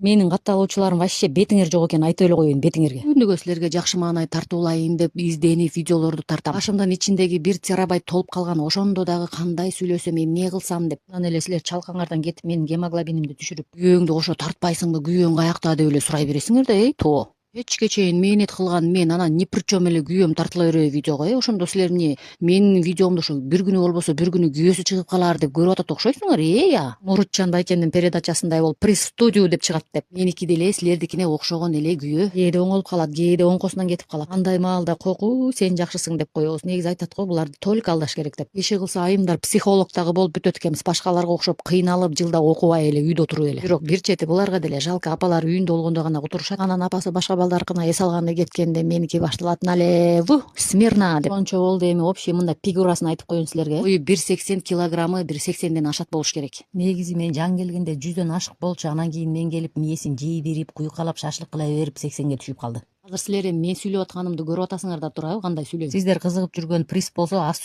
Менин катталуучуларым вообще бетиңер жок экен, айтып эле коеюн бетиңерге. Күндүгө силерге жакшы маанай тартуулайын деп изденип видеолорду тартам. Башымдын ичиндеги 1 терабайт толуп калган, ошондо дагы кандай сүйлөсөм, эмне кылсам деп. Анан эле силер чалкаңардан кетип менин гемоглобинимди түшүрүп, күйөөңдү кошо тартпайсыңбы, күйөөң каякта деп эле сурай бересиңер да, тоо. Кечке чейин мээнет кылган мен анан ни при чем эле күйөөм тартыла береби видеого, ошондо силер эмне менин видеомду ошо бир күнү болбосо бир күнү күйөөсү чыгып калар деп көрүп атат окшойсуңар, я. Мурутжан Байкендин передачасындай болуп пресс студию деп чыгат деп. Меники деле силердикине окшогон эле күйөө. Кээде оңолуп калат, кээде оңкосунан кетип калат. Андай маалда коку сен жакшысың деп коебуз. Негизи айтат го буларды только алдаш керек деп. Киши кылса айымдар психолог дагы болуп бүтөт экенбиз, башкаларга окшоп кыйналып жылда окубай эле үйдө отуруп эле. Бирок бир чети буларга деле жалко, апалары үйүндө болгондо гана отурушат. Анан апасы башка балдарыкына эс алганда кеткенде меники башталат налево смирно деп. Ончо болду, эми общий мындай фигурасын айтып коеюн силерге. Бою 180 килограммы 180ден ашат болуш керек. Негизи мен жан келгенде 100дөн ашык болчу, анан кийин мен келип мээсин жей берип, куйкалап шашлык кыла берип 80ге түшүп калды. Азыр силер эми мен сүйлөп атканымды көрүп атасыңар да турабы, кандай сүйлөйм. Сиздер кызыгып жүргөн приз болсо аз